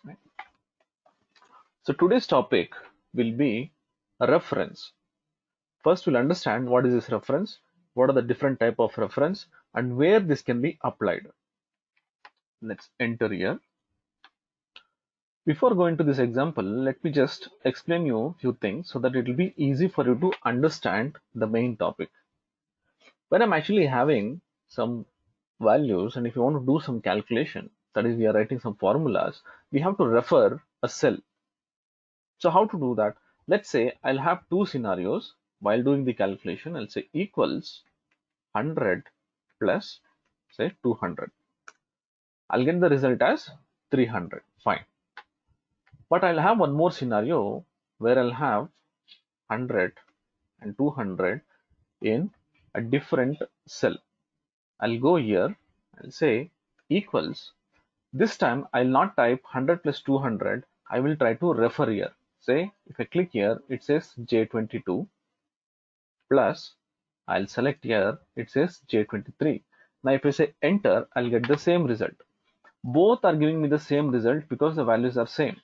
Right? So today's topic will be a reference. First, we'll understand what is this reference, what are the different type of reference, and where this can be applied. Let's enter here. Before going to this example, let me just explain you a few things so that it will be easy for you to understand the main topic. When I'm actually having some values and if you want to do some calculation, that is we are writing some formulas, we have to refer a cell. So how to do that? Let's say I'll have two scenarios. While doing the calculation, I'll say equals 100 plus say 200. I'll get the result as 300. Fine. But I'll have one more scenario where I'll have 100 and 200 in a different cell. I'll go here. I'll say equals. This time I'll not type 100 plus 200. I will try to refer here. Say if I click here, it says J22 plus I'll select here, it says J23. Now if I say enter, I'll get the same result. Both are giving me the same result because the values are same.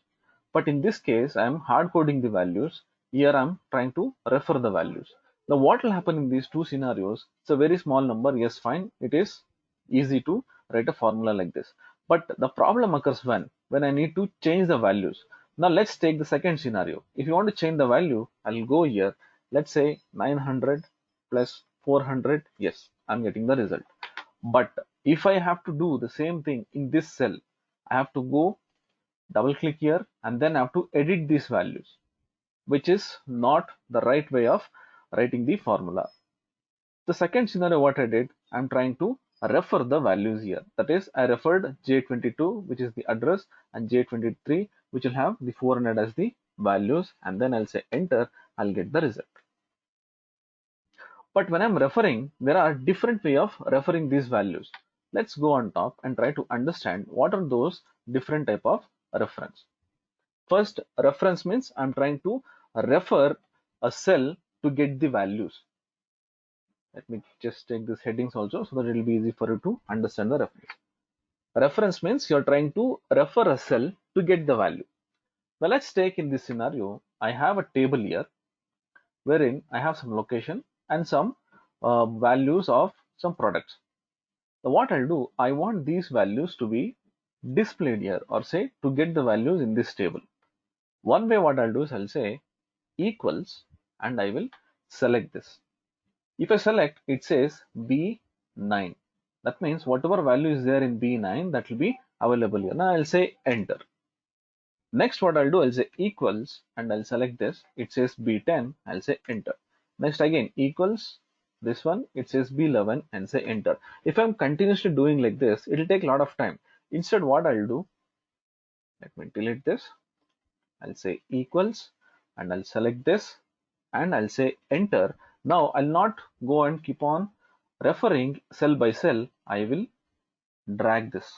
But in this case, I am hard coding the values. Here I am trying to refer the values. Now what will happen in these two scenarios? It's a very small number. Yes, fine. It is easy to write a formula like this. But the problem occurs when I need to change the values. Now let's take the second scenario. If you want to change the value, I'll go here. Let's say 900 plus 400. Yes, I'm getting the result. But if I have to do the same thing in this cell, I have to go double click here and then I have to edit these values, which is not the right way of writing the formula. The second scenario what I did, I'm trying to refer the values here. That is, I referred J22, which is the address, and J23, which will have the 400 as the values, and then I'll say enter, I'll get the result. But when I'm referring, there are different way of referring these values. Let's go on top and try to understand what are those different type of reference. First, reference means I'm trying to refer a cell to get the values. Let me just take these headings also so that it will be easy for you to understand the reference. Reference means you're trying to refer a cell to get the value. Now let's take in this scenario, I have a table here wherein I have some location and some values of some products. So what I'll do, I want these values to be displayed here or say to get the values in this table. One way what I'll do is I'll say equals and I will select this. If I select, it says B9. That means whatever value is there in B9 that will be available here. Now I'll say enter. Next what I'll do, I'll say equals and I'll select this. It says B10. I'll say enter. Next again equals this one. It says B11 and say enter. If I'm continuously doing like this, it will take a lot of time. Instead what I'll do, let me delete this. I'll say equals and I'll select this and I'll say enter. Now I'll not go and keep on referring cell by cell. I will drag this.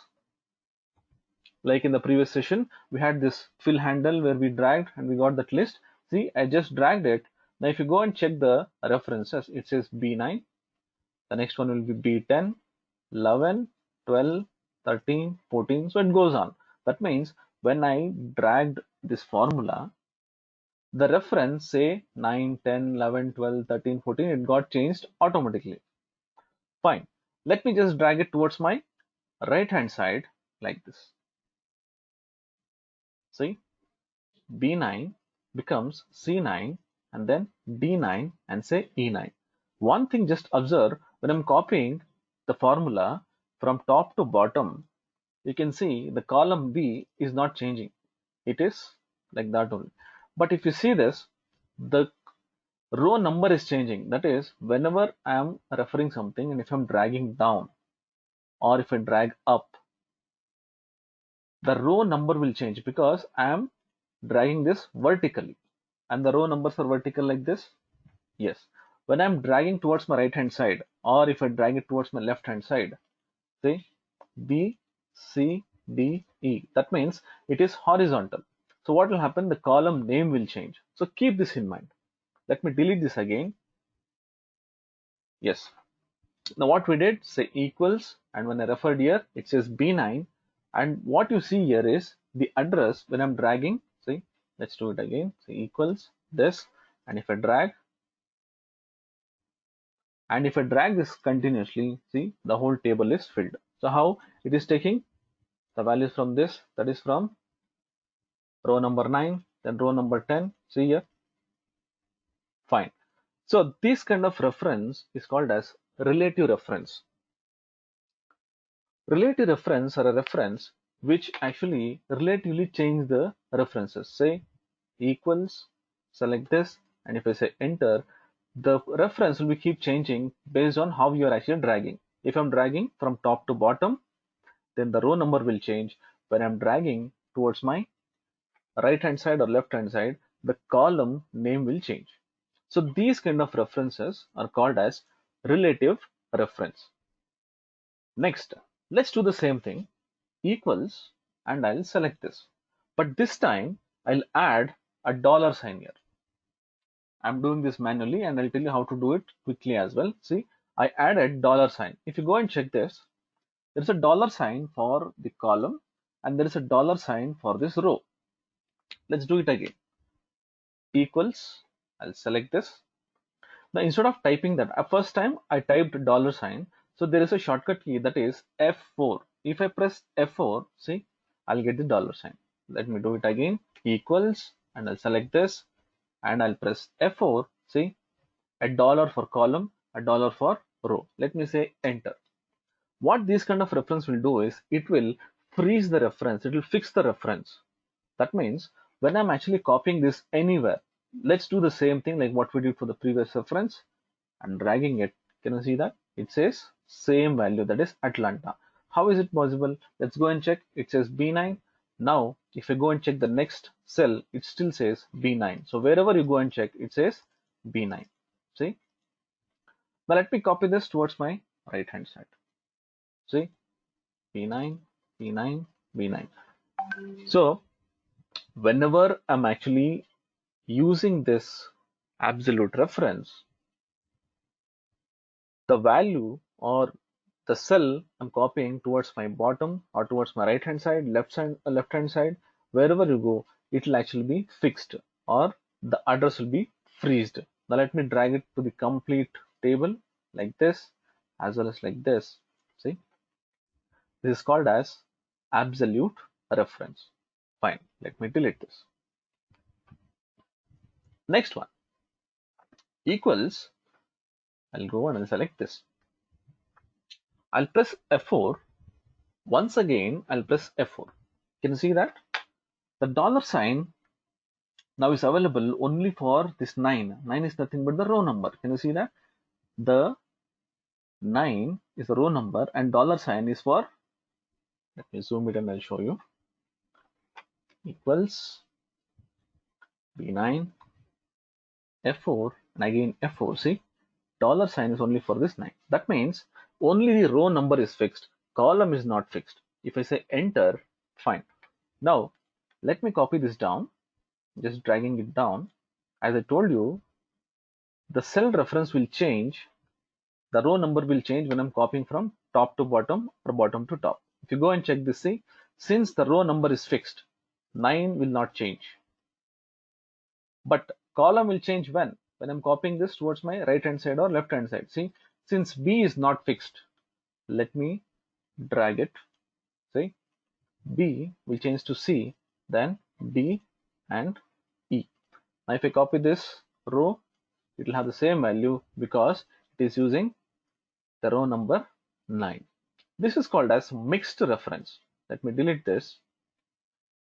Like in the previous session, we had this fill handle where we dragged and we got that list. See, I just dragged it. Now if you go and check the references, it says B9. The next one will be B10, 11, 12, 13, 14. So it goes on. That means when I dragged this formula, the reference say 9, 10, 11, 12, 13, 14, it got changed automatically. Fine. Let me just drag it towards my right hand side like this. See, B9 becomes C9 and then D9 and say E9. One thing just observe, when I'm copying the formula from top to bottom, you can see the column B is not changing. It is like that only. But if you see this, the row number is changing. That is, whenever I am referring something and if I'm dragging down or if I drag up, the row number will change because I am dragging this vertically and the row numbers are vertical like this. Yes. When I'm dragging towards my right hand side or if I drag it towards my left hand side, say B, C, D, E, that means it is horizontal. So what will happen? The column name will change. So keep this in mind. Let me delete this again. Yes. Now what we did, say equals, and when I referred here, it says B9, and what you see here is the address when I'm dragging, see, let's do it again, see, equals this, and if I drag this continuously, see, the whole table is filled. So how it is taking the values from this, that is from row number 9, then row number 10, see here, fine. So this kind of reference is called as relative reference. Relative reference are a reference which actually relatively change the references. Say equals, select this, and if I say enter, the reference will be keep changing based on how you are actually dragging. If I'm dragging from top to bottom, then the row number will change. When I'm dragging towards my right hand side or left hand side, the column name will change. So these kind of references are called as relative reference. Next, let's do the same thing, equals, and I'll select this. But this time I'll add a dollar sign here. I'm doing this manually and I'll tell you how to do it quickly as well. See, I added dollar sign. If you go and check this, there's a dollar sign for the column and there is a dollar sign for this row. Let's do it again. Equals, I'll select this. Now instead of typing that, first time I typed dollar sign, so there is a shortcut key that is F4. If I press F4, see, I'll get the dollar sign. Let me do it again. Equals, and I'll select this, and I'll press F4. See, a dollar for column, a dollar for row. Let me say enter. What this kind of reference will do is it will freeze the reference. It will fix the reference. That means when I'm actually copying this anywhere, let's do the same thing like what we did for the previous reference. I'm dragging it. Can you see that? It says same value, that is Atlanta. How is it possible? Let's go and check. It says B9. Now, if I go and check the next cell, it still says B9. So wherever you go and check, it says B9. See? Now let me copy this towards my right hand side. See? B9, B9, B9. So whenever I'm actually using this absolute reference, the value or the cell I'm copying towards my bottom or towards my right hand side, left hand side, wherever you go, it will actually be fixed or the address will be freezed. Now let me drag it to the complete table like this as well as like this. See, this is called as absolute reference. Fine, let me delete this. Next one, equals. I'll go and I'll select this. I'll press F4. Once again, I'll press F4. Can you see that? The dollar sign now is available only for this 9. 9 is nothing but the row number. Can you see that? The 9 is the row number and dollar sign is for, let me zoom it and I'll show you, equals B9, F4, and again F4. See, dollar sign is only for this 9. That means only the row number is fixed, column is not fixed. If I say enter, fine. Now, let me copy this down, just dragging it down. As I told you, the cell reference will change, the row number will change when I'm copying from top to bottom or bottom to top. If you go and check this, see, since the row number is fixed, 9 will not change. But column will change when I'm copying this towards my right hand side or left hand side. See, since B is not fixed, let me drag it. See, B will change to C, then D and E. Now if I copy this row, it will have the same value because it is using the row number 9. This is called as mixed reference. Let me delete this.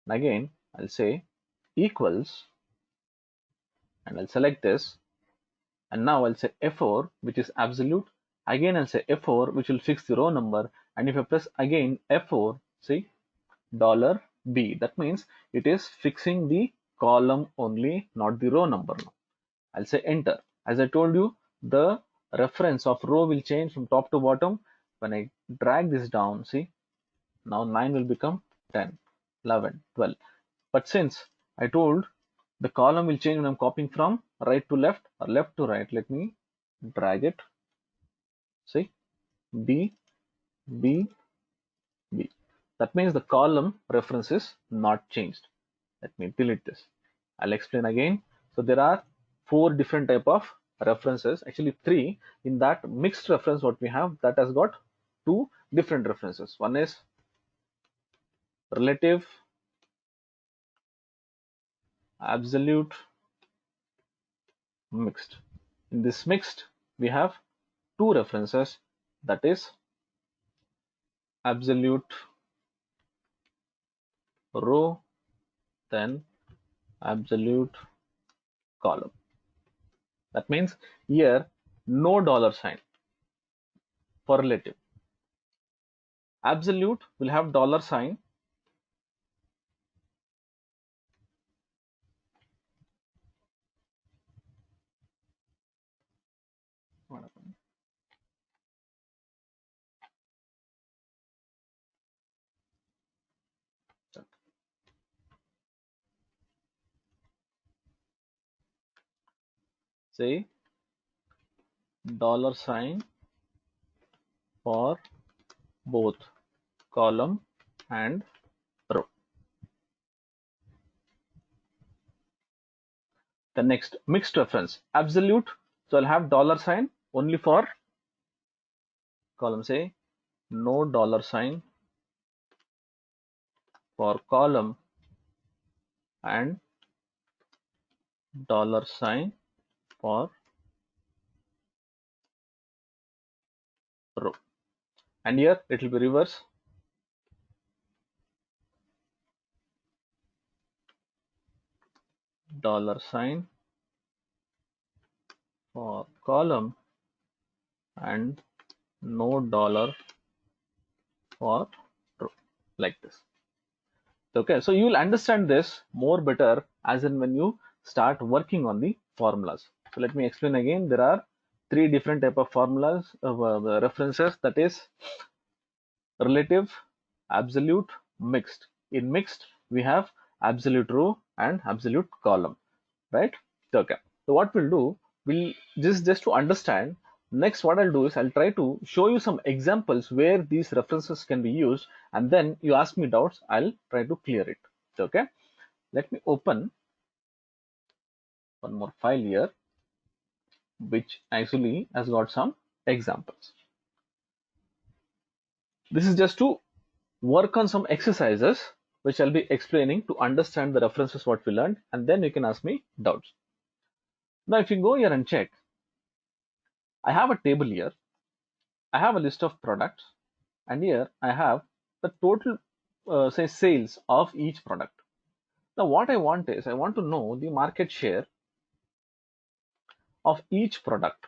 And again, I'll say equals, and I'll select this. And now I'll say F4, which is absolute. Again, I'll say F4, which will fix the row number. And if I press again F4, see, dollar $B. That means it is fixing the column only, not the row number now. I'll say enter. As I told you, the reference of row will change from top to bottom. When I drag this down, see, now 9 will become 10, 11, 12. But since I told the column will change when I'm copying from right to left or left to right, let me drag it. See, B, B, B. That means the column reference is not changed. Let me delete this. I'll explain again. So there are four different type of references, actually three. In that mixed reference what we have, that has got two different references. One is relative, absolute, mixed. In this mixed we have two references, that is absolute row, then absolute column. That means here no dollar sign for relative. Absolute will have dollar sign. What happened? Say dollar sign for both column and row. The next mixed reference, absolute, so I'll have dollar sign only for column. Say no dollar sign for column and dollar sign for row. And here it will be reverse. Dollar sign for column and no dollar for row, like this. Okay, so you will understand this more better as in when you start working on the formulas. So let me explain again. There are three different type of formulas of references, that is relative, absolute, mixed. In mixed we have absolute row and absolute column, right? Okay, so what we'll do, we'll just to understand, next what I'll do is I'll try to show you some examples where these references can be used, and then you ask me doubts, I'll try to clear it. Okay, let me open one more file here which actually has got some examples. This is just to work on some exercises which I'll be explaining to understand the references what we learned, and then you can ask me doubts. Now if you go here and check, I have a table here, I have a list of products, and here I have the total say sales of each product. Now what I want is I want to know the market share of each product.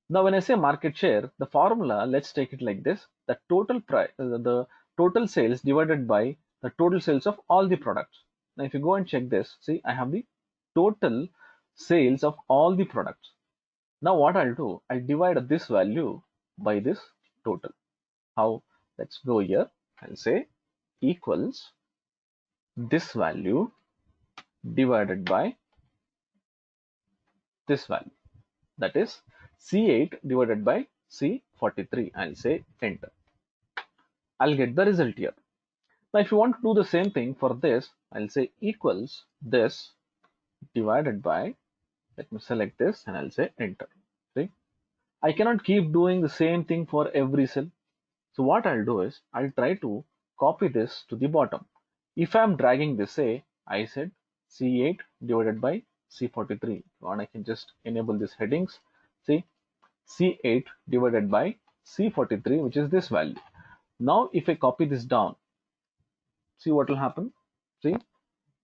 Now when I say market share, the formula, let's take it like this: the total price, the total sales divided by the total sales of all the products. Now if you go and check this, see I have the total sales of all the products. Now what I'll do, I'll divide this value by this total. How? Let's go here. I'll say equals this value divided by this value, that is C8 divided by C43. I'll say enter. I'll get the result here. Now if you want to do the same thing for this, I'll say equals this divided by, let me select this and I'll say enter. See, I cannot keep doing the same thing for every cell. So what I'll do is I'll try to copy this to the bottom. If I'm dragging this, say I said C8 divided by C43, and I can just enable these headings. See, C8 divided by C43, which is this value. Now if I copy this down, see what will happen. See,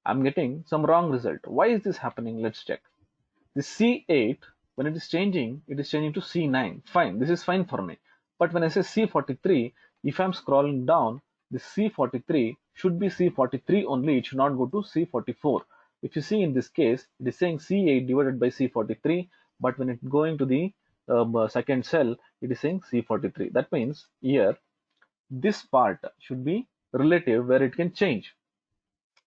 I'm getting some wrong result. Why is this happening? Let's check. The C8, when it is changing to C9. Fine, this is fine for me. But when I say C43, if I'm scrolling down, the C43 should be C43 only. It should not go to C44. If you see in this case, it is saying C8 divided by C43, but when it's going to the second cell, it is saying C43. That means here, this part should be relative where it can change.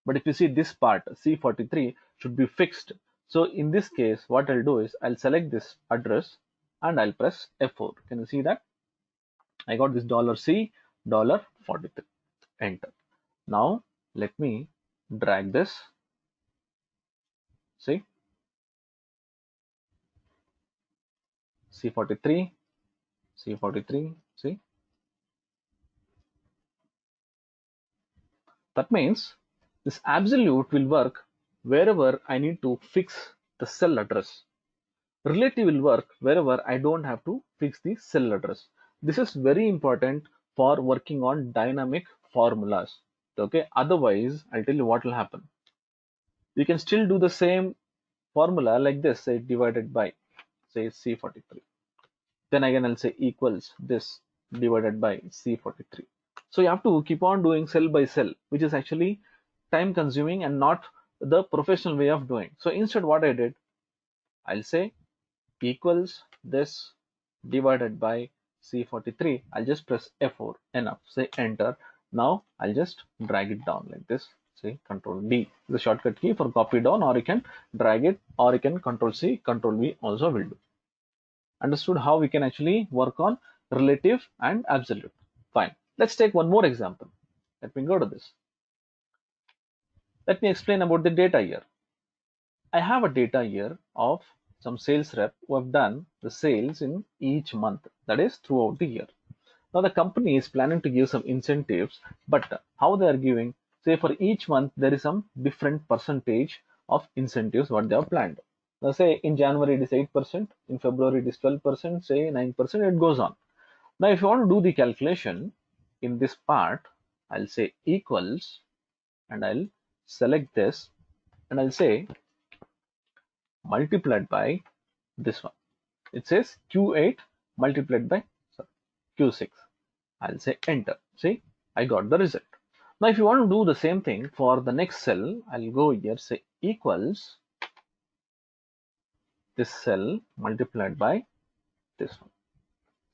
But if you see this part, C43 should be fixed. So in this case, what I'll do is I'll select this address and I'll press F4. Can you see that? I got this $C $43. enter. Now let me drag this, see, C43, C43, see. That means this absolute will work wherever I need to fix the cell address. Relative will work wherever I don't have to fix the cell address. This is very important for working on dynamic formulas. Okay, otherwise I'll tell you what will happen. You can still do the same formula like this, say divided by, say C43. Then again I'll say equals this divided by C43. So you have to keep on doing cell by cell, which is actually time consuming and not the professional way of doing. So instead what I did, I'll say equals this divided by C43. I'll just press F4, enough, say enter. Now I'll just drag it down like this, say control D, the shortcut key for copy down, or you can drag it, or you can control C, control V also will do. Understood how we can actually work on relative and absolute. Fine. Let's take one more example. Let me go to this. Let me explain about the data here. I have a data here of some sales rep who have done the sales in each month, that is throughout the year. Now the company is planning to give some incentives, but how they are giving, say for each month there is some different percentage of incentives what they have planned. Now say in January it is 8%, in February it is 12%, say 9%, it goes on. Now if you want to do the calculation in this part, I'll say equals and I'll select this and I'll say multiplied by this one. It says Q8 multiplied by Q6. I'll say enter. See, I got the result. Now if you want to do the same thing for the next cell, I'll go here, say equals this cell multiplied by this one.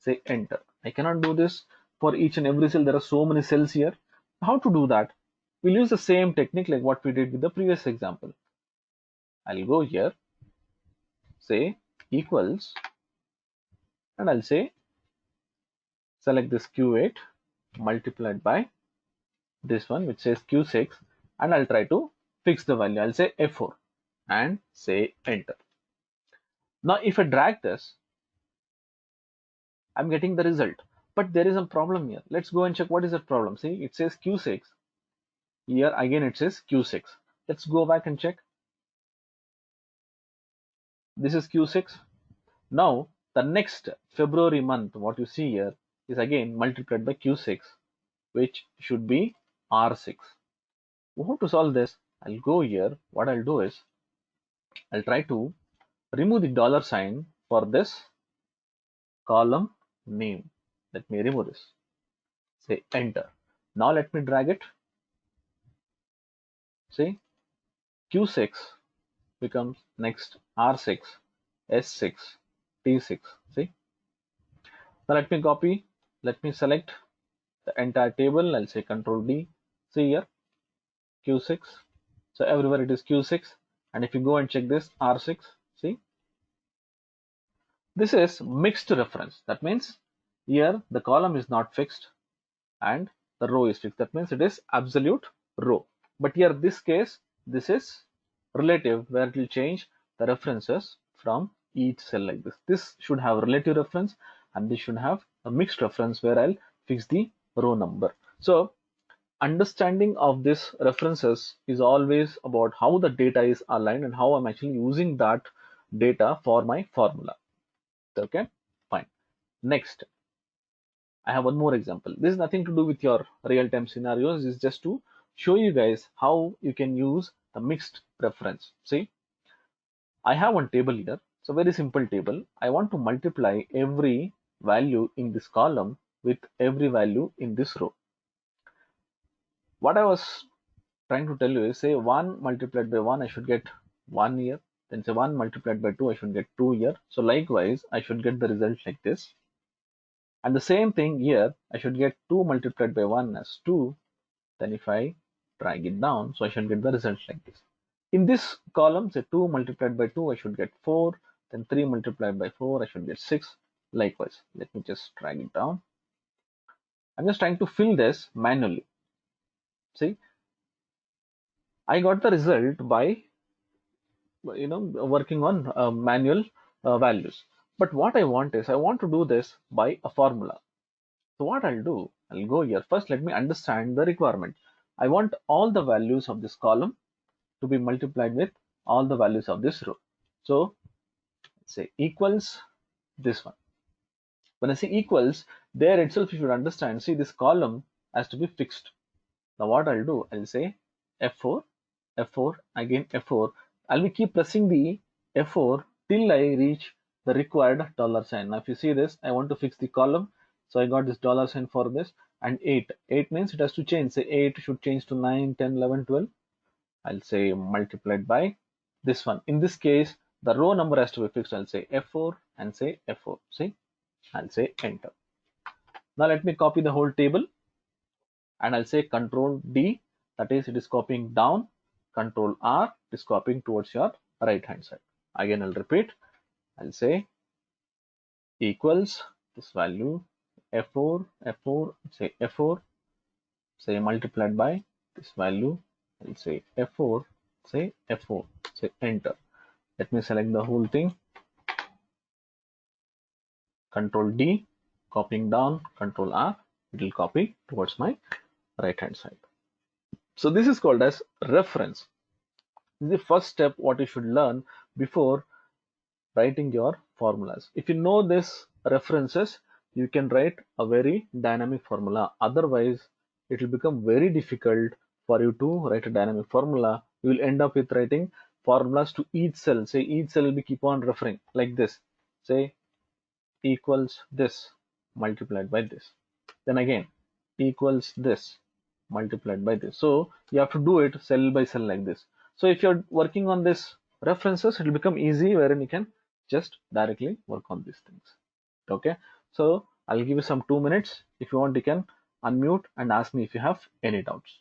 Say enter. I cannot do this for each and every cell. There are so many cells here. How to do that? We'll use the same technique like what we did with the previous example. I'll go here, say equals, and I'll say select this Q8 multiplied by this one which says Q6, and I'll try to fix the value. I'll say F4 and say enter. Now if I drag this, I'm getting the result, but there is a problem here. Let's go and check what is that problem. See, it says Q6 here, again it says Q6. Let's go back and check. This is Q6. Now the next February month, what you see here is again multiplied by Q6, which should be R6. How to solve this? I'll go here. What I'll do is I'll try to remove the dollar sign for this column name. Let me remove this. Say enter. Now let me drag it. See, Q6 becomes next R6, S6, T6. See. Now let me copy. Let me select the entire table. I'll say Control D. See here, Q6. So everywhere it is Q6. And if you go and check this R6, see, this is mixed reference. That means here the column is not fixed and the row is fixed. That means it is absolute row. But here this case, this is relative, where it will change the references from each cell like this. This should have relative reference and this should have a mixed reference where I'll fix the row number. So understanding of this references is always about how the data is aligned and how I'm actually using that data for my formula. Okay, fine. Next, I have one more example. This is nothing to do with your real-time scenarios. This is just to show you guys how you can use the mixed reference. See, I have one table here. It's a very simple table. I want to multiply every value in this column with every value in this row. What I was trying to tell you is, say 1 multiplied by 1, I should get 1 here. Then say 1 multiplied by 2, I should get 2 here. So likewise, I should get the result like this. And the same thing here, I should get 2 multiplied by 1 as 2. Then if I drag it down, so I should get the result like this. In this column, say 2 multiplied by 2, I should get 4. Then 3 multiplied by 4, I should get 6. Likewise, let me just drag it down. I'm just trying to fill this manually. See, I got the result by working on manual values. But what I want is I want to do this by a formula. So what I'll do, I'll go here. First, let me understand the requirement. I want all the values of this column to be multiplied with all the values of this row. So say equals this one. When I say equals, there itself you should understand, see this column has to be fixed. Now what I'll do, I'll say F4, F4, again F4. I'll be keep pressing the F4 till I reach the required dollar sign. Now if you see this, I want to fix the column. So I got this dollar sign for this, and 8. 8 means it has to change. Say 8 should change to 9, 10, 11, 12. I'll say multiplied by this one. In this case, the row number has to be fixed. I'll say F4 and say F4. See, I'll say enter. Now let me copy the whole table, and I'll say Control D, that is it is copying down. Control R is copying towards your right hand side. Again I'll repeat, I'll say equals this value F4, F4, say F4, say multiplied by this value, I'll say F4, say F4, say enter. Let me select the whole thing. Control D, copying down, Control R, it will copy towards my right hand side. So this is called as reference. This is the first step what you should learn before writing your formulas. If you know this references, you can write a very dynamic formula. Otherwise, it will become very difficult for you to write a dynamic formula. You will end up with writing formulas to each cell. Say each cell will be keep on referring like this. Say equals this multiplied by this. Then again equals this multiplied by this. So you have to do it cell by cell like this. So if you're working on this references, it will become easy wherein you can just directly work on these things. Okay, so I'll give you some 2 minutes. If you want, you can unmute and ask me if you have any doubts.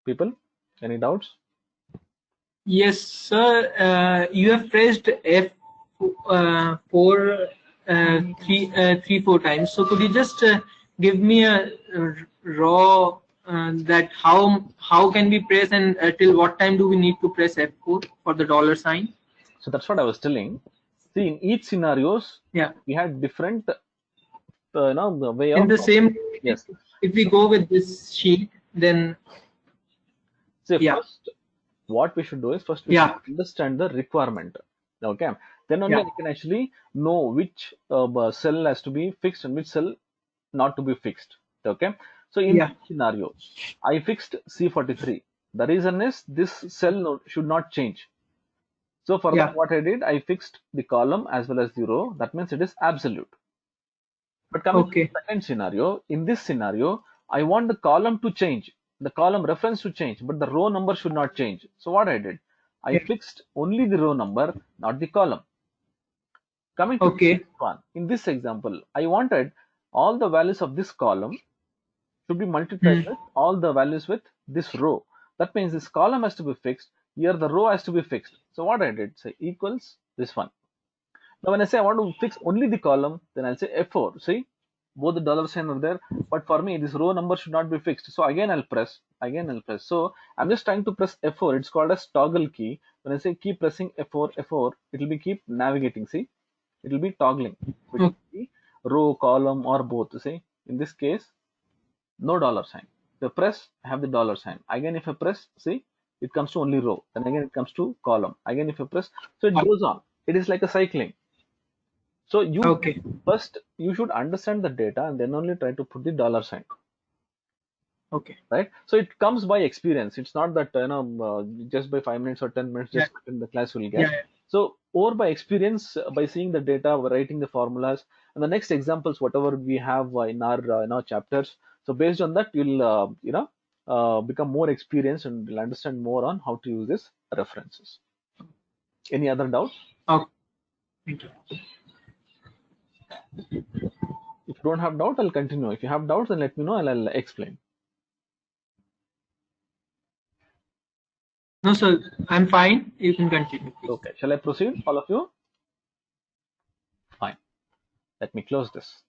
People, any doubts? Yes, sir. You have pressed F4 three, 4 times. So could you just give me a raw that how can we press, and till what time do we need to press F4 for the dollar sign? So that's what I was telling. See, in each scenarios, Yeah. we had different, the way In of. the same, Yes. if we go with this sheet, then See, yeah, first, what we should do is first we should yeah, understand the requirement. Okay, then only yeah, I can actually know which cell has to be fixed and which cell not to be fixed. Okay, so in yeah, this scenario, I fixed C43. The reason is this cell should not change. So for that, yeah. what I did, I fixed the column as well as the row. That means it is absolute. But coming to Okay, the second scenario, in this scenario, I want the column to change, the column reference to change, but the row number should not change. So what I did, I yeah, fixed only the row number, not the column. Coming to okay, this one, in this example, I wanted all the values of this column should be multiplied hmm. with all the values with this row. That means this column has to be fixed. Here the row has to be fixed. So what I did, say equals this one. Now when I say I want to fix only the column, then I'll say F4. See, both the dollar sign are there, but for me this row number should not be fixed. So again I'll press, So I'm just trying to press F4. It's called as toggle key. When I say keep pressing F4, F4, it will be keep navigating. See, it will be toggling between Okay, the row, column, or both. See, in this case, no dollar sign. If I press, I have the dollar sign. Again, if I press, see, it comes to only row. Then again, it comes to column. Again, if I press, so it goes on. It is like a cycling. So you okay, first you should understand the data and then only try to put the dollar sign, okay. right? So it comes by experience. It's not that just by 5 minutes or 10 minutes Yeah, just in the class will yeah, get. So or by experience, by seeing the data, writing the formulas, and the next examples whatever we have in our chapters. So based on that, you'll become more experienced and you'll understand more on how to use this references. Any other doubts? yeah. Okay, thank you. If you don't have doubt, I'll continue. If you have doubts, then let me know and I'll explain. No, sir, I'm fine. You can continue, please. Okay, shall I proceed, all of you? Fine. Let me close this.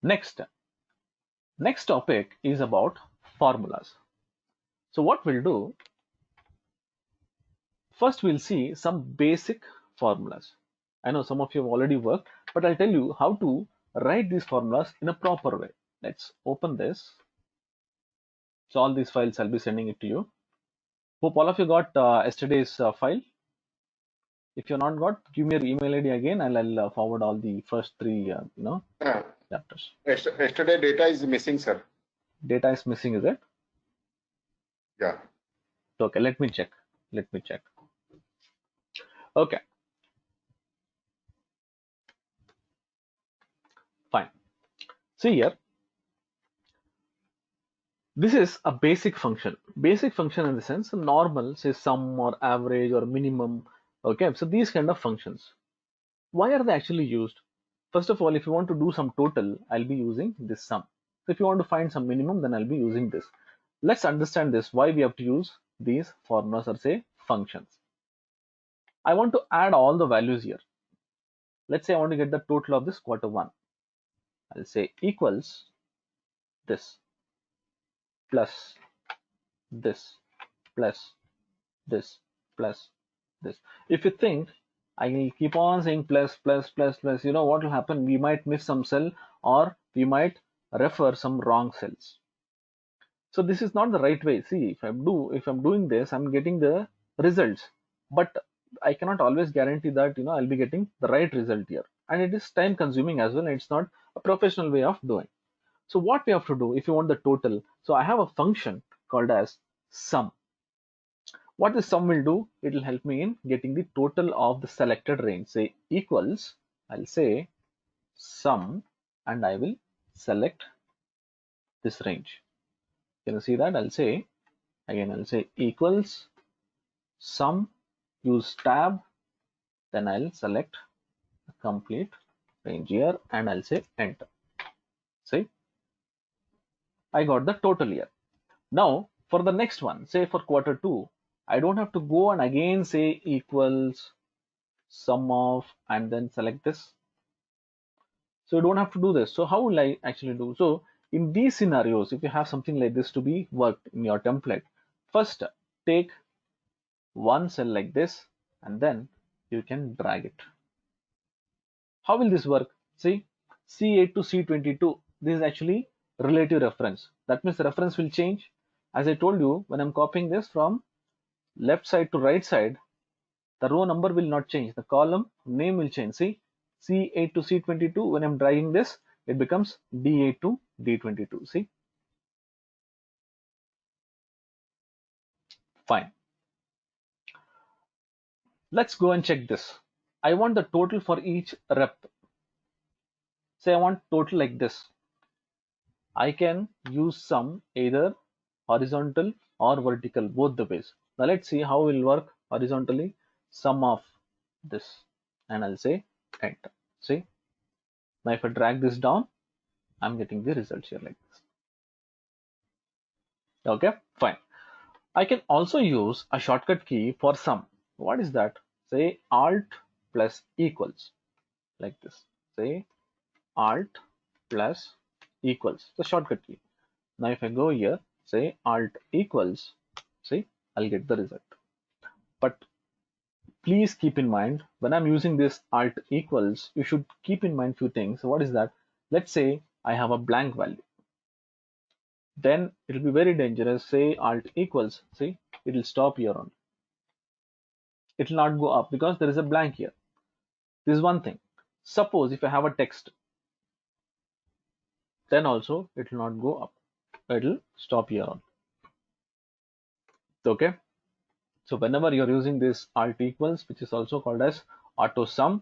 Next topic is about formulas. So what we'll do, first we'll see some basic formulas. I know some of you have already worked, but I'll tell you how to write these formulas in a proper way. Let's open this. So all these files, I'll be sending it to you. Hope all of you got yesterday's file. If you're not got, give me your email ID again, and I'll forward all the first three, chapters. Yesterday data is missing, sir. Data is missing, is it? Yeah. Okay, let me check. Okay. Fine. See here. This is a basic function. Basic function in the sense normal, say sum or average or minimum. Okay, so these kind of functions. Why are they actually used? First of all, if you want to do some total, I'll be using this sum. So if you want to find some minimum, then I'll be using this. Let's understand this, why we have to use these formulas or say functions. I want to add all the values here. Let's say I want to get the total of this quarter one. I'll say equals this plus this plus this plus this. If you think I will keep on saying plus, you know what will happen? We might miss some cell or we might refer some wrong cells. So this is not the right way. See, if I'm doing this, I'm getting the results, but I cannot always guarantee that I'll be getting the right result here, and it is time consuming as well. And it's not a professional way of doing. So what we have to do if you want the total, so I have a function called as sum. What the sum will do, it will help me in getting the total of the selected range. Say equals, I'll say sum, and I will select this range. Can you see that? I'll say equals sum, use tab, then I'll select the complete range here, and I'll say enter. See, I got the total here. Now for the next one, say for quarter two, I don't have to go and again say equals sum of and then select this. So you don't have to do this. So how will I actually do? So in these scenarios, if you have something like this to be worked in your template, first take one cell like this and then you can drag it. How will this work? See, C8 to C22, this is actually relative reference. That means the reference will change. As I told you, when I'm copying this from left side to right side, the row number will not change. The column name will change. See, C8 to C22, when I'm dragging this, it becomes D8 to D22. See, fine. Let's go and check this. I want the total for each rep. Say I want total like this. I can use sum either horizontal or vertical, both the ways. Now let's see how it will work horizontally. Sum of this, and I'll say enter. See, now if I drag this down, I'm getting the results here like this. Okay, fine. I can also use a shortcut key for sum. What is that? Say alt plus equals, like this. Say alt plus equals, the shortcut key. Now if I go here, say alt equals, see, I'll get the result. But please keep in mind, when I'm using this alt equals, you should keep in mind few things. So what is that? Let's say I have a blank value. Then it will be very dangerous. Say alt equals, see, it will stop here on. It will not go up because there is a blank here. This is one thing. Suppose if I have a text, then also it will not go up. It will stop here on. Okay. So whenever you're using this alt equals, which is also called as auto sum,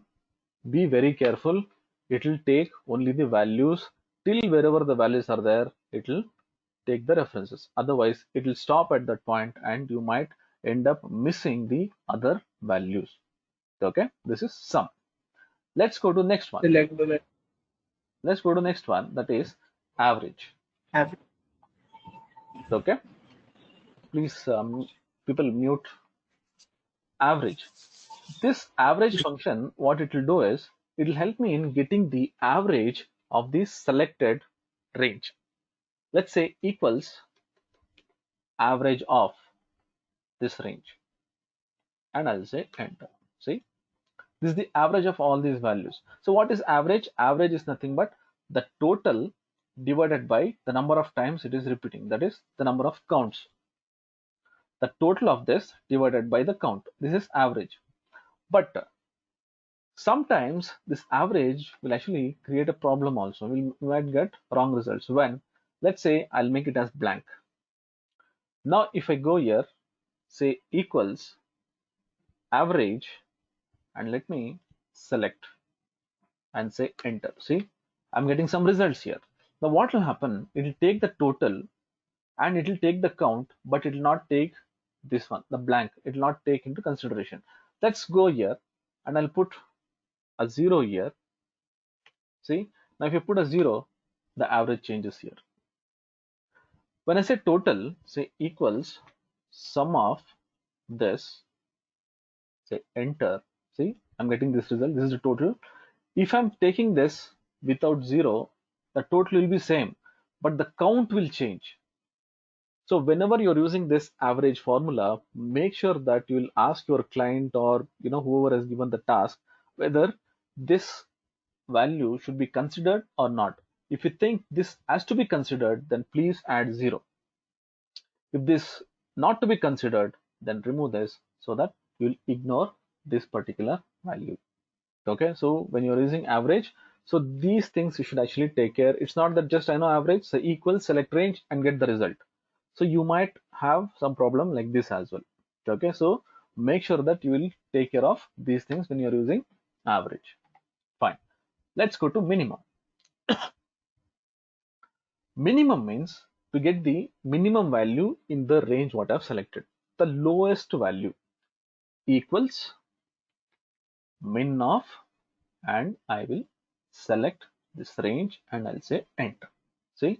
be very careful. It will take only the values till wherever the values are there. It will take the references. Otherwise, it will stop at that point and you might end up missing the other values. Okay, this is sum. Let's go to next one. Let's go to next one, that is average. Average. Okay, please people mute average. This average function, what it will do is it will help me in getting the average of the selected range. Let's say equals average of this range, and I'll say enter. See, this is the average of all these values. So what is average? Average is nothing but the total divided by the number of times it is repeating, that is the number of counts. The total of this divided by the count. This is average. But sometimes this average will actually create a problem also. We might get wrong results when, let's say, I'll make it as blank. Now if I go here, say equals average, and let me select and say enter. See, I'm getting some results here. Now what will happen? It will take the total and it will take the count, but it will not take this one, the blank. It will not take into consideration. Let's go here and I'll put a 0 here. See, now if you put a 0, the average changes here. When I say total, say equals sum of this, say enter. See, I'm getting this result. This is the total. If I'm taking this without 0, the total will be same, but the count will change. So whenever you're using this average formula, make sure that you will ask your client or whoever has given the task whether this value should be considered or not. If you think this has to be considered, then please add 0. If this not to be considered, then remove this so that you will ignore this particular value. Okay, so when you're using average, so these things you should actually take care. It's not that just I know average, so equal, select range and get the result. So you might have some problem like this as well. Okay, so make sure that you will take care of these things when you're using average. Fine. Let's go to minimum. Minimum means to get the minimum value in the range what I've selected. The lowest value equals min of, and I will select this range and I'll say enter. See,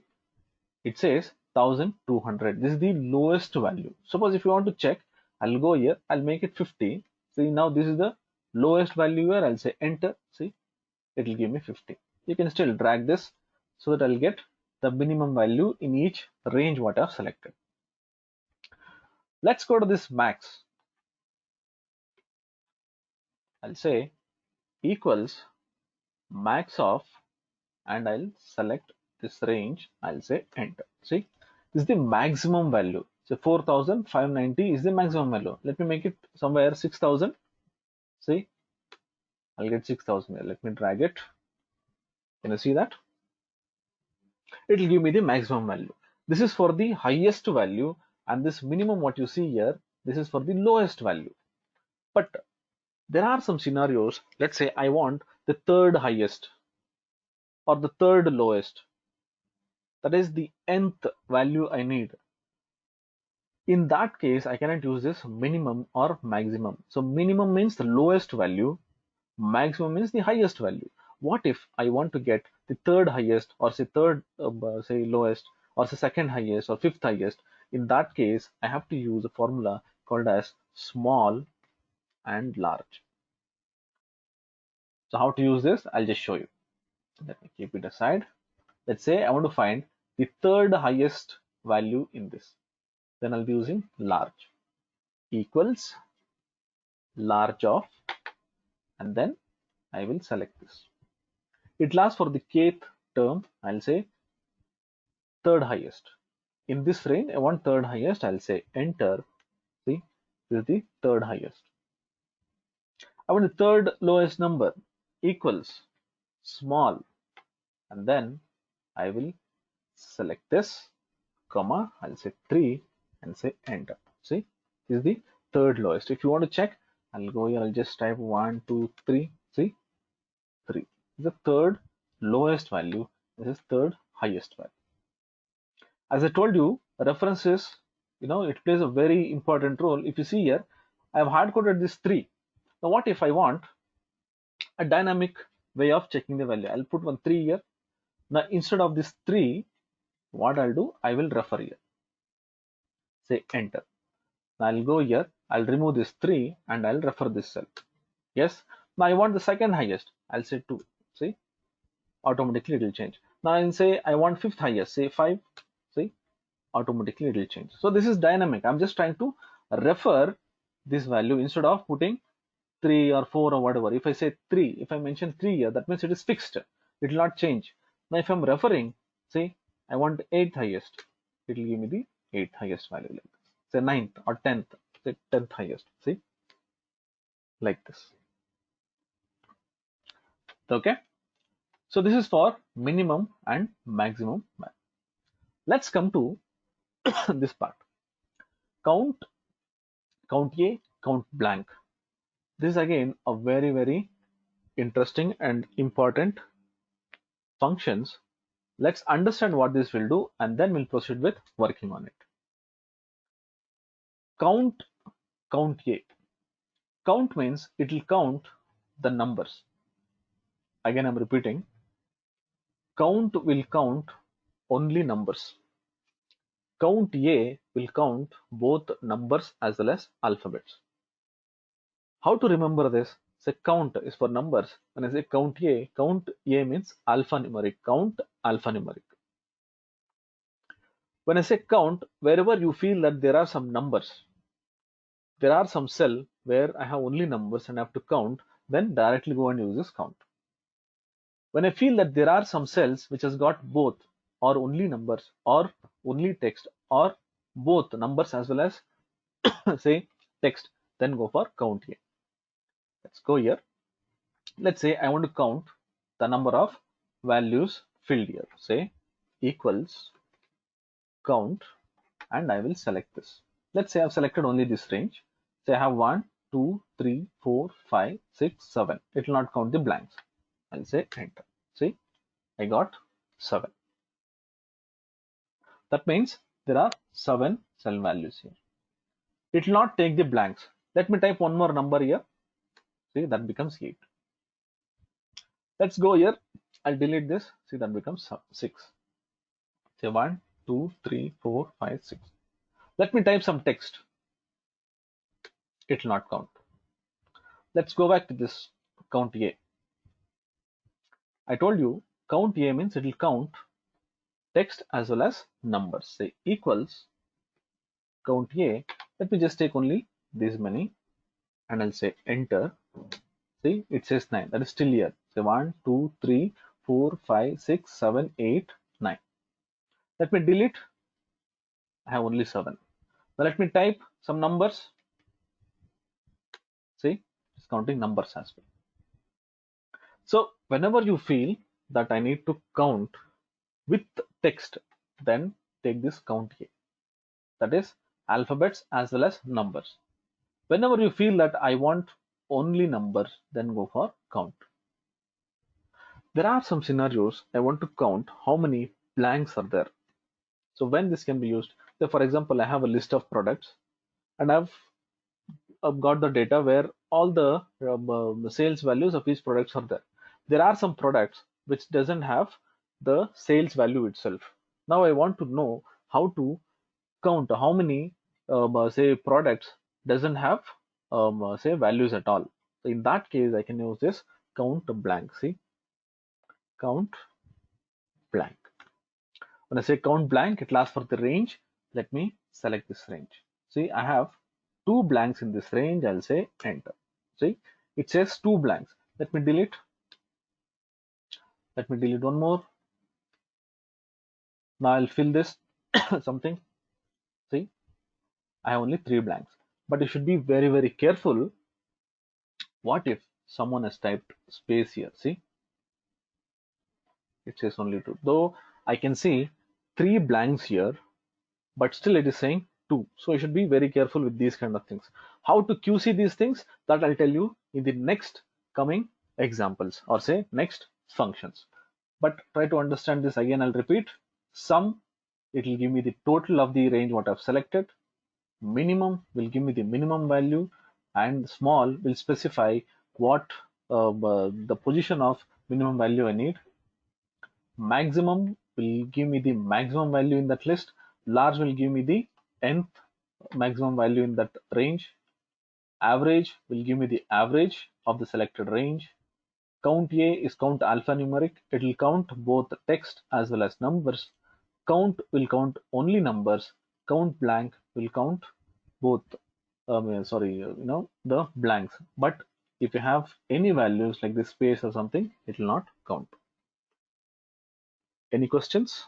it says 1200. This is the lowest value. Suppose if you want to check, I'll go here, I'll make it 50. See, now this is the lowest value here. I'll say enter. See, it will give me 50. You can still drag this so that I'll get the minimum value in each range what I've selected. Let's go to this max. I'll say equals max of, and I'll select this range. I'll say enter. See, this is the maximum value. So 4590 is the maximum value. Let me make it somewhere 6000. See, I'll get 6000 here. Let me drag it. Can you see that? It will give me the maximum value. This is for the highest value, and this minimum what you see here, this is for the lowest value. But there are some scenarios. Let's say I want the third highest or the third lowest. That is the nth value I need. In that case, I cannot use this minimum or maximum. So minimum means the lowest value, maximum means the highest value. What if I want to get the third highest, or say third, say lowest, or say second highest or fifth highest? In that case, I have to use a formula called as small and large. So how to use this? I'll just show you. Let me keep it aside. Let's say I want to find the third highest value in this. Then I'll be using large equals large of, and then I will select this. It lasts for the kth term. I'll say third highest. In this range, I want third highest. I'll say enter. See, this is the third highest. I want the third lowest number equals small, and then I will select this, comma, I'll say 3 and say enter. See, this is the third lowest. If you want to check, I'll go here, I'll just type 1, 2, 3. See, 3 is the third lowest value. This is third highest value. As I told you, references, it plays a very important role. If you see here, I have hard coded this 3. Now what if I want a dynamic way of checking the value? I'll put one 3 here. Now instead of this 3, what I'll do, I will refer here. Say enter. Now I'll go here, I'll remove this 3 and I'll refer this cell. Yes. Now I want the second highest. I'll say 2. See, automatically it will change. Now I'll say I want fifth highest, say 5, see, automatically it will change. So this is dynamic. I'm just trying to refer this value instead of putting 3 or 4 or whatever. If I say 3, if I mention 3 here, that means it is fixed. It will not change. Now if I'm referring, say I want 8th highest, it will give me the 8th highest value like this. Say 9th or 10th, say 10th highest, see, like this. Okay. So this is for minimum and maximum. Let's come to this part. Count, count A, count blank. This is again a very interesting and important functions. Let's understand what this will do and then we'll proceed with working on it. Count, count A. Count means it will count the numbers. Again, I'm repeating. Count will count only numbers. Count A will count both numbers as well as alphabets. How to remember this? Say count is for numbers. When I say count A means alphanumeric. Count alphanumeric. When I say count, wherever you feel that there are some numbers, there are some cell where I have only numbers and I have to count, then directly go and use this count. When I feel that there are some cells which has got both or only numbers or only text or both numbers as well as say text, then go for count A. Let's go here. Let's say I want to count the number of values filled here. Say equals count and I will select this. Let's say I've selected only this range. Say I have 1, 2, 3, 4, 5, 6, 7. It will not count the blanks. I'll say enter. See, I got 7. That means there are 7 cell values here. It will not take the blanks. Let me type one more number here. See, that becomes 8. Let's go here. I'll delete this. See, that becomes 6. Say 1, 2, 3, 4, 5, 6. Let me type some text. It will not count. Let's go back to this count A. I told you count A means it will count text as well as numbers. Say equals count A. Let me just take only this many and I'll say enter. See, it says 9. That is still here. Say 1, 2, 3, 4, 5, 6, 7, 8, 9. Let me delete. I have only 7. Now let me type some numbers. See, it's counting numbers as well. So whenever you feel that I need to count with text, then take this count A. That is alphabets as well as numbers. Whenever you feel that I want only numbers, then go for count. There are some scenarios I want to count how many blanks are there. So when this can be used, so for example, I have a list of products and I've got the data where all the sales values of these products are there. There are some products which doesn't have the sales value itself. Now I want to know how to count how many say products doesn't have say values at all. So in that case, I can use this count blank. See, count blank. When I say count blank, it lasts for the range. Let me select this range. See, I have 2 blanks in this range. I'll say enter. See, it says 2 blanks. Let me delete. Let me delete one more. Now I'll fill this something. See, I have only 3 blanks. But you should be very careful. What if someone has typed space here? See, it says only 2. Though I can see 3 blanks here, but still it is saying 2. So you should be very careful with these kind of things. How to QC these things, that I'll tell you in the next coming examples or say next functions. But try to understand this again. I'll repeat. Sum, it will give me the total of the range what I've selected. Minimum will give me the minimum value, and small will specify what the position of minimum value I need. Maximum will give me the maximum value in that list. Large will give me the nth maximum value in that range. Average will give me the average of the selected range. Count A is count alphanumeric. It will count both text as well as numbers. Count will count only numbers. Count blank will count both. The blanks. But if you have any values like this space or something, it will not count. Any questions,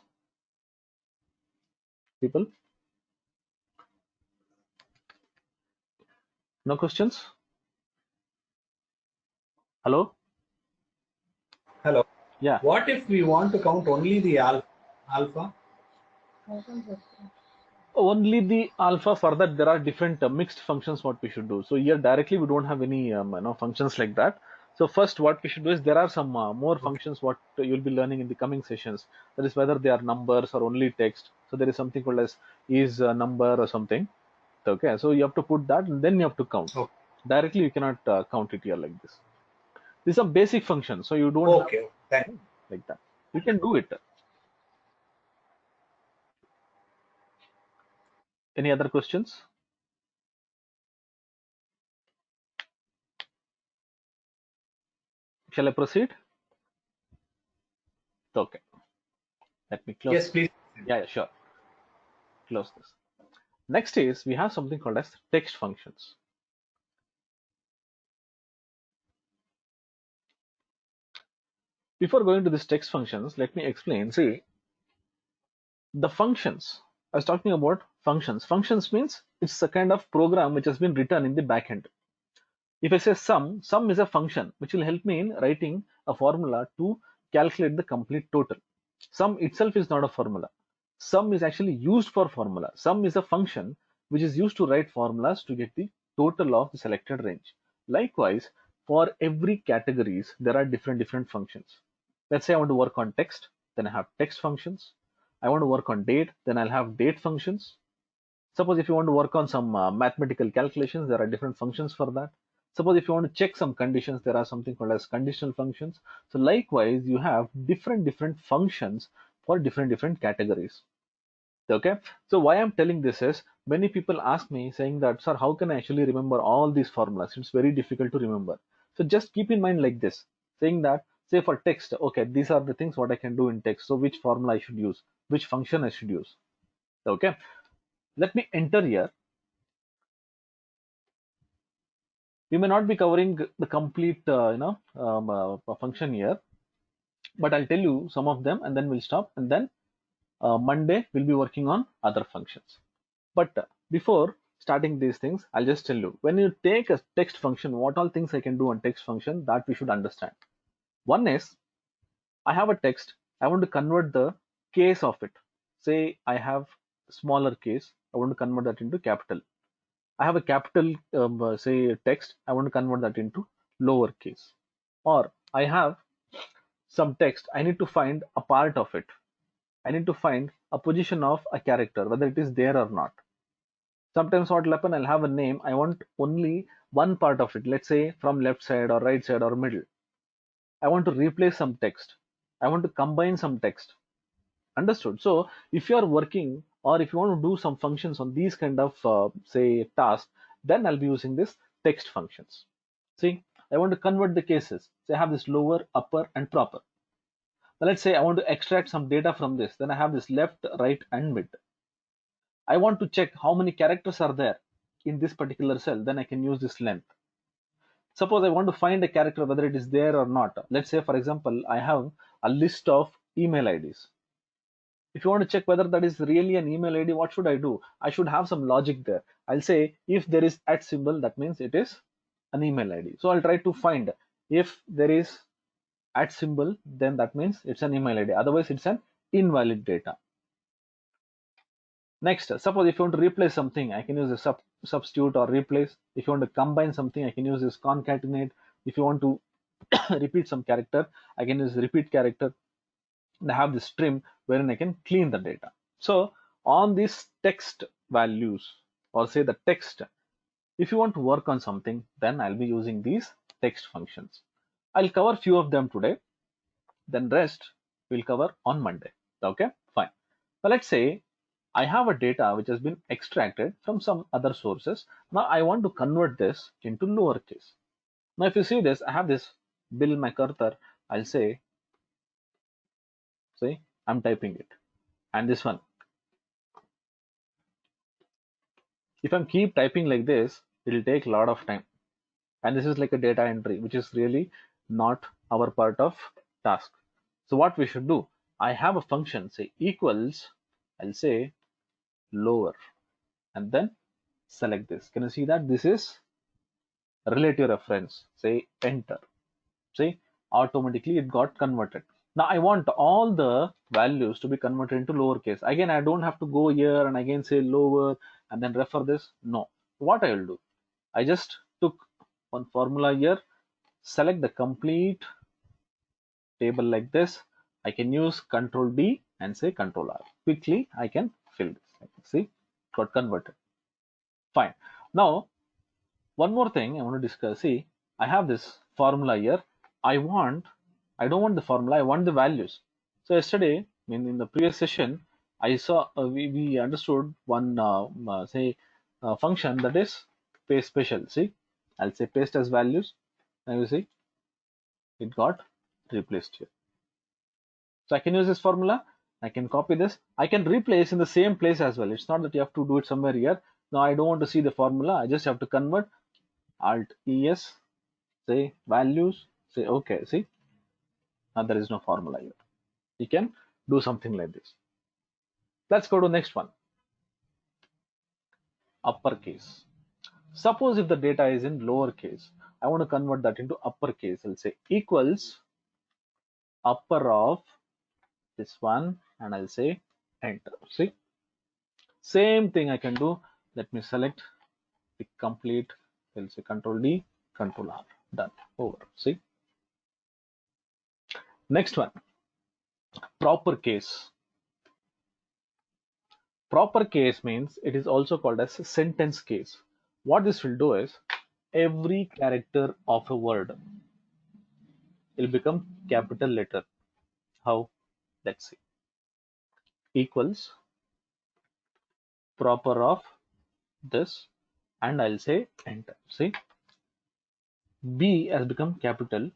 people? No questions? Hello? Hello. Yeah. What if we want to count only the alpha? Only the alpha. For that there are different mixed functions what we should do. So here directly we don't have any functions like that. So first what we should do is there are some more functions what you'll be learning in the coming sessions. That is whether they are numbers or only text. So there is something called as is a number or something. Okay, so you have to put that and then you have to count. Okay. Directly you cannot count it here like this. These are basic functions, so you don't Okay. Thank you. like that. You can do it. Any other questions? Shall I proceed? Okay. Let me close. Yes, please. Yeah, sure. Close this. Next is we have something called as text functions. Before going to these text functions, let me explain. See, the functions. I was talking about functions. Functions means it's a kind of program which has been written in the backend. If I say sum is a function which will help me in writing a formula to calculate the complete total. Sum itself is not a formula. Sum is actually used for formula. Sum is a function which is used to write formulas to get the total of the selected range. Likewise, for every categories, there are different functions. Let's say I want to work on text, then I have text functions. I want to work on date, then I'll have date functions. Suppose if you want to work on some mathematical calculations, there are different functions for that. Suppose if you want to check some conditions, there are something called as conditional functions. So likewise, you have different functions for different categories. Okay. So why I'm telling this is many people ask me saying that, sir, how can I actually remember all these formulas? It's very difficult to remember. So just keep in mind like this, saying that, say for text, okay, these are the things what I can do in text. So which formula I should use, which function I should use. Okay. Let me enter here. We may not be covering the complete function here, but I'll tell you some of them and then we'll stop, and then Monday we'll be working on other functions. But before starting these things, I'll just tell you, when you take a text function, what all things I can do on text function that we should understand. One is, I have a text, I want to convert the case of it. Say I have smaller case, I want to convert that into capital. I have a capital, say text, I want to convert that into lowercase. Or I have some text, I need to find a part of it. I need to find a position of a character, whether it is there or not. Sometimes what will happen, I'll have a name, I want only one part of it, let's say from left side or right side or middle. I want to replace some text. I want to combine some text. Understood? So if you are working or if you want to do some functions on these kind of say tasks, then I'll be using this text functions. See, I want to convert the cases. So I have this lower, upper and proper. Now let's say I want to extract some data from this. Then I have this left, right and mid. I want to check how many characters are there in this particular cell. Then I can use this length. Suppose I want to find a character whether it is there or not. Let's say for example, I have a list of email IDs. If you want to check whether that is really an email ID, what should I do? I should have some logic there. I'll say if there is @ symbol, that means it is an email ID. So I'll try to find if there is @ symbol, then that means it's an email ID. Otherwise, it's an invalid data. Next, suppose if you want to replace something, I can use a substitute or replace. If you want to combine something, I can use this concatenate. If you want to repeat some character, I can use repeat character. And I have this trim wherein I can clean the data. So on these text values, or say the text, if you want to work on something, then I'll be using these text functions. I'll cover few of them today, then rest we'll cover on Monday. Okay, fine. Now let's say I have a data which has been extracted from some other sources. Now I want to convert this into lowercase. Now if you see this, I have this Bill MacArthur, I'll say I'm typing it. And this one, if I'm keep typing like this, it'll take a lot of time. And this is like a data entry, which is really not our part of task. So what we should do, I have a function, say equals, I'll say lower, and then select this. Can you see that this is relative reference? Say enter. See, automatically it got converted. Now I want all the values to be converted into lowercase. Again, I don't have to go here and again say lower and then refer this. No. What I will do, I just took one formula here, select the complete table like this. I can use Control D and say Control R. Quickly I can fill this. See, got converted. Fine. Now one more thing I want to discuss. See, I have this formula here. I don't want the formula, I want the values. So yesterday, in the previous session, I saw we understood one function, that is paste special. See, I'll say paste as values, and you see it got replaced here. So I can use this formula, I can copy this, I can replace in the same place as well. It's not that you have to do it somewhere here. Now I don't want to see the formula, I just have to convert, Alt ES, say values, say okay. See, now there is no formula here. You can do something like this. Let's go to next one, uppercase. Suppose if the data is in lowercase, I want to convert that into uppercase. I'll say equals upper of this one, and I'll say enter. See, same thing I can do. Let me select the complete. I'll say Control D, Control R. Done. Over. See. Next one, proper case. Proper case means it is also called as sentence case. What this will do is every character of a word will become capital letter. How? Let's see. Equals proper of this, and I'll say enter. See, B has become capital,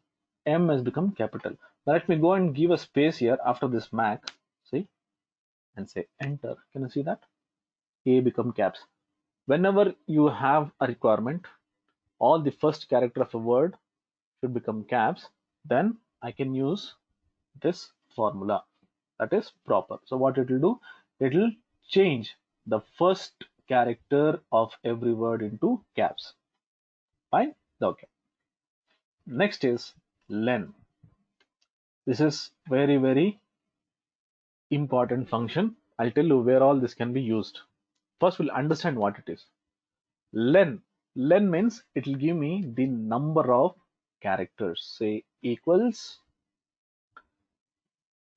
M has become capital. Now let me go and give a space here after this Mac. See, and say enter. Can you see that? A become caps. Whenever you have a requirement, all the first character of a word should become caps, then I can use this formula, that is proper. So what it will do, it will change the first character of every word into caps. Fine. Okay, next is len. This is very important function. I'll tell you where all this can be used. First we'll understand what it is. Len means it will give me the number of characters. Say equals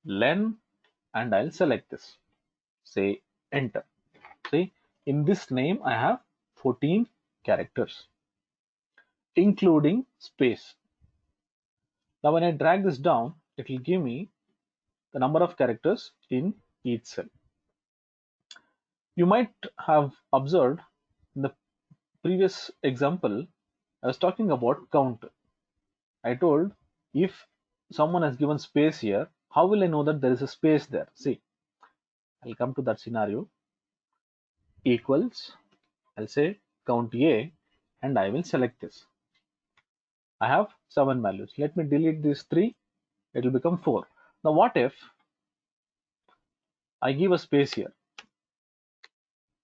len, and I'll select this. Say enter. See, in this name I have 14 characters, including space. Now when I drag this down, it will give me the number of characters in each cell. You might have observed in the previous example, I was talking about count. I told if someone has given space here, how will I know that there is a space there? See, I'll come to that scenario. Equals, I'll say count A, and I will select this. I have 7 values. Let me delete these 3. It will become 4. Now what if I give a space here?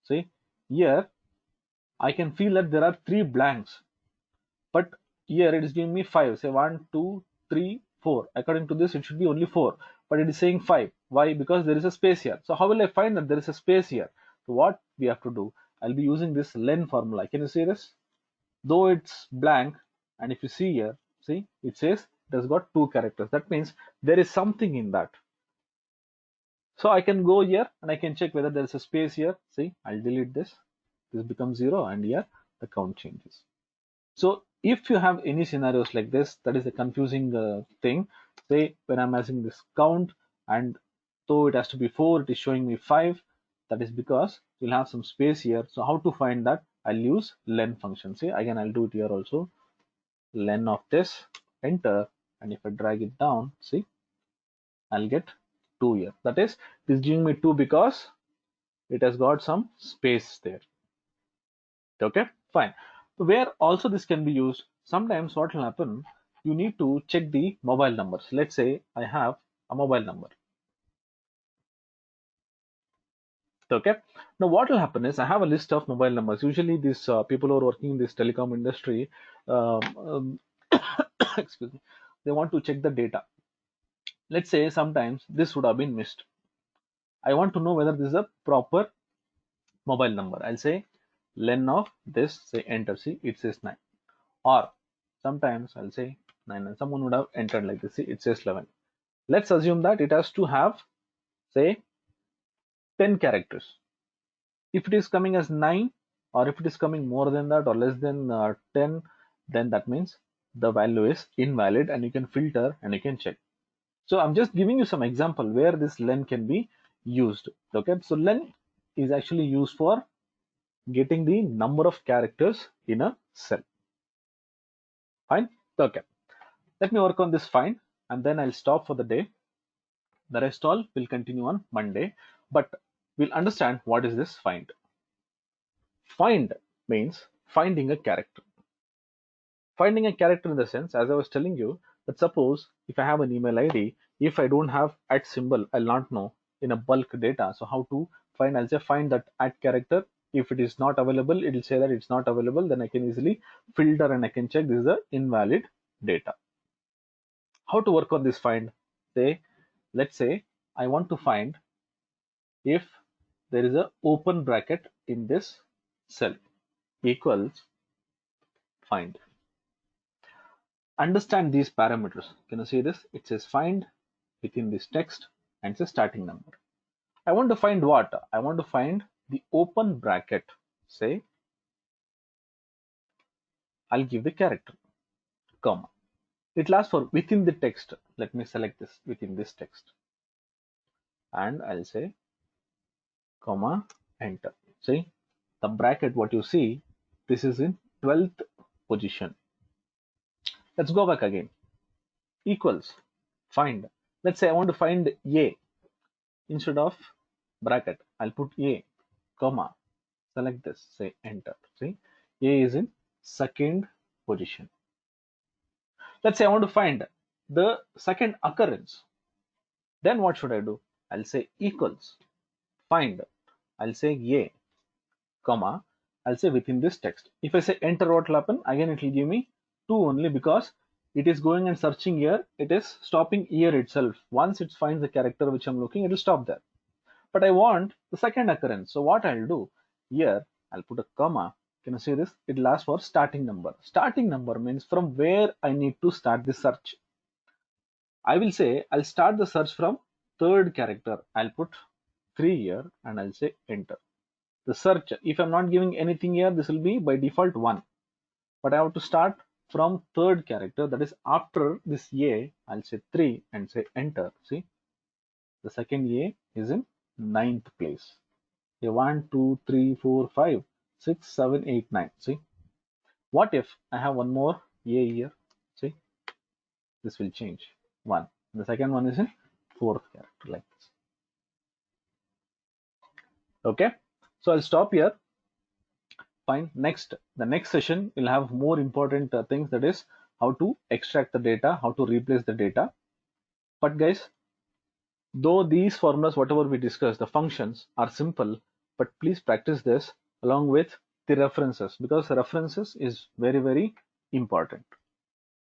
See, here I can feel that there are 3 blanks, but here it is giving me 5. Say 1, 2, 3, 4. According to this, it should be only 4, but it is saying 5. Why? Because there is a space here. So how will I find that there is a space here? So what we have to do, I'll be using this len formula. Can you see this? Though it's blank, and if you see here, see, it says it has got 2 characters. That means there is something in that. So I can go here and I can check whether there is a space here. See, I'll delete this. This becomes 0, and here the count changes. So if you have any scenarios like this, that is a confusing thing. Say when I'm asking this count, and though it has to be 4, it is showing me 5. That is because you'll have some space here. So how to find that? I'll use len function. See, again I'll do it here also. Len of this, enter, and if I drag it down, see, I'll get 2 here. That is, it is giving me 2 because it has got some space there. Okay, fine. Where also this can be used, sometimes what will happen, you need to check the mobile numbers. Let's say I have a mobile number. Okay, now what will happen is I have a list of mobile numbers. Usually these people who are working in this telecom industry, excuse me, they want to check the data. Let's say sometimes this would have been missed. I want to know whether this is a proper mobile number. I'll say len of this, say enter, see it says 9. Or sometimes I'll say 9 and someone would have entered like this, see it says 11. Let's assume that it has to have, say, 10 characters. If it is coming as 9, or if it is coming more than that or less than 10, then that means the value is invalid and you can filter and you can check. So I'm just giving you some example where this len can be used. Okay, so len is actually used for getting the number of characters in a cell. Fine. Okay, let me work on this find and then I'll stop for the day. The rest all will continue on Monday, but we'll understand what is this find. Find means finding a character. Finding a character in the sense, as I was telling you, that suppose if I have an email ID, if I don't have @ symbol, I'll not know in a bulk data. So how to find? I'll say find that @ character. If it is not available, it will say that it's not available. Then I can easily filter and I can check this is a invalid data. How to work on this find? Let's say I want to find if there is a open bracket in this cell equals find. Understand these parameters. Can you see this? It says find within this text and it's a starting number. I want to find what? I want to find the open bracket. Say I'll give the character, comma. It lasts for within the text. Let me select this within this text. And I'll say comma enter. See the bracket, what you see, this is in 12th position. Let's go back again. Equals find. Let's say I want to find a. Instead of bracket, I'll put a, comma, select this, say enter. See, a is in 2nd position. Let's say I want to find the second occurrence. Then what should I do? I'll say equals find. I'll say a, comma, I'll say within this text. If I say enter, what will happen? Again, it will give me 2 only because it is going and searching here. It is stopping here itself. Once it finds the character which I'm looking, it will stop there. But I want the second occurrence. So what I'll do here, I'll put a comma. Can you see this? It lasts for starting number. Starting number means from where I need to start the search. I will say I'll start the search from 3rd character. I'll put 3 here and I'll say enter. The search, if I'm not giving anything here, this will be by default 1. But I have to start from 3rd character, that is after this a, I'll say 3 and say enter. See, the second a is in 9th place. 1, 2, 3, 4, 5, 6, 7, 8, 9. See, what if I have one more a here? See, this will change 1. The second one is in 4th character, like this. Okay, so I'll stop here. Fine. Next, the next session will have more important things, that is how to extract the data, how to replace the data. But guys, though these formulas, whatever we discussed, the functions are simple, but please practice this along with the references, because references is very, very important.